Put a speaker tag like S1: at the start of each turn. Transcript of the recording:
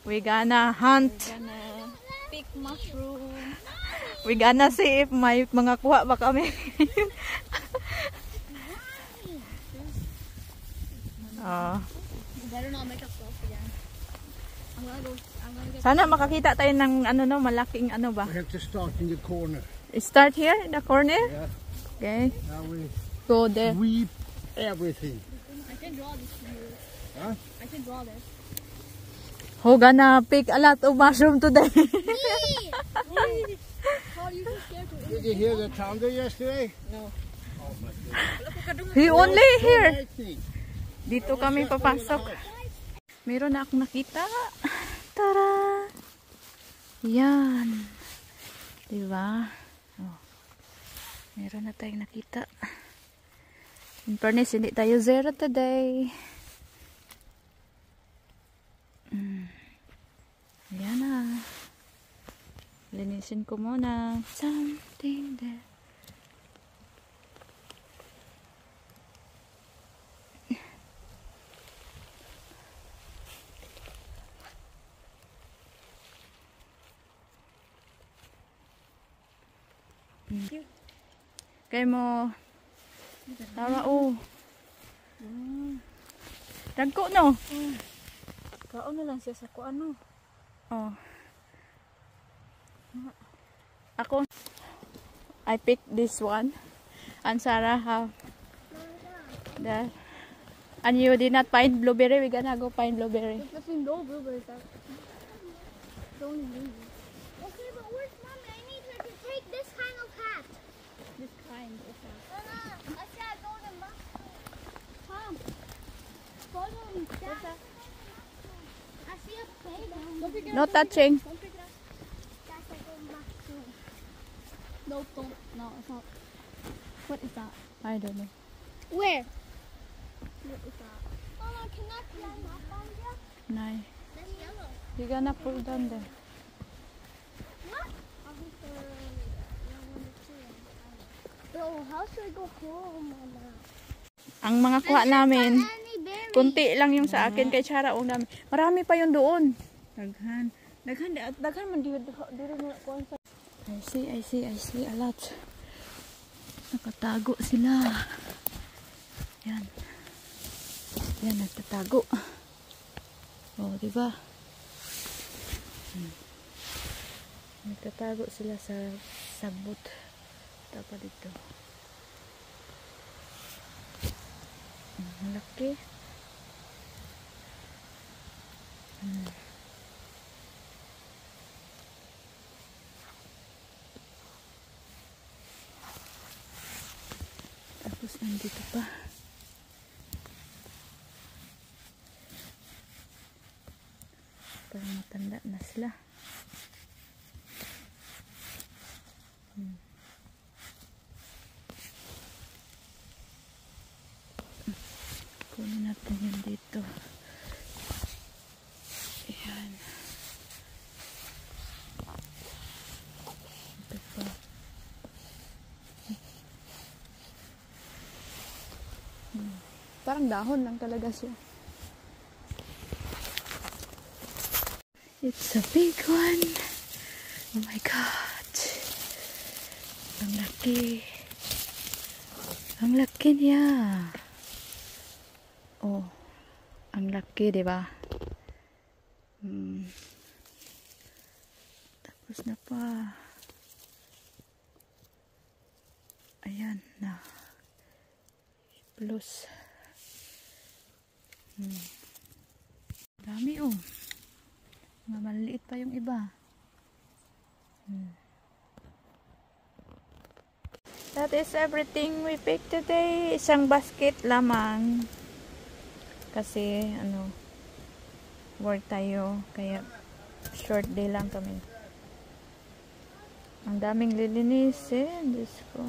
S1: We gonna hunt.
S2: We're gonna pick mushroom.
S1: We gonna see if may mga kuha ba kami. Oh.
S2: Better not make up sauce again. I'm gonna get.
S1: Sana makakita tayo ng ano no, malaking ano ba?
S3: We have to start in the corner.
S1: Start here in the corner?
S3: Yeah.
S1: Okay.
S3: Now we
S1: Go there.
S3: sweep everything.
S2: I can draw this for you.
S3: Huh?
S2: I can draw this.
S1: Who gonna pick a lot of mushroom today?
S2: Me! How are you so scared to
S3: Did you hear the thunder yesterday?
S2: No.
S3: Oh my God.
S1: He only here.
S3: Lightning.
S1: Dito kami papasok. Meron na akong nakita. Tara! Yan. Diba? Oh. Meron na tayong nakita. In fairness, hindi tayo zero today. Ayan na. Linisin ko muna. Something there. Kaya mo tara o. Dagko no.
S2: Kaon na lang siya sa kuano.
S1: Oh. Ako I picked this one and Sarah have that. And you did not find blueberry. We're gonna go find blueberry.
S2: There's no blueberries. It's only blueberries.
S4: Okay, but where's mommy? I need her to take this kind of hat.
S2: This kind of hat.
S4: I said go to
S2: Tom,
S4: follow me. Dad. I see a playground.
S2: don't pick it
S1: No
S2: up. don't pick it
S1: touching.
S2: up, Don't pick it up.
S4: That's like going back to.
S2: No, don't. No, it's not. What is that?
S1: I don't know.
S4: Where?
S2: What is that?
S4: Mama, can I climb up on you?
S1: No.
S4: That's yellow.
S1: You're gonna pull down there.
S4: What? Bro, how should I go home, Mama?
S1: Ang mga kuha namin,
S4: Any berry?
S1: kunti lang yung sa akin kay Chara. Marami pa yung doon.
S2: Daghan man dito mo kuan sa.
S1: I see a lot. Nakatago sila. Yan. Yan, nagtatago. Oh, diba? Nagtatago sila sa sabot. Tapa dito. Malaki. Tapos nandito pa. Parang matanda na sila. Kunin natin yan dito. Ayan. Ito pa. Parang dahon lang talaga siya. It's a big one. Oh my God. Ang laki. Ang laki niya. Oh, ang laki, diba? Tapos na pa. Ayan na. Plus. Dami oh. Mga maliliit pa yung iba. That is everything we picked today. Isang basket lamang. Kasi, work tayo. Kaya, short day lang kami. Ang daming lilinisin. Diyos ko.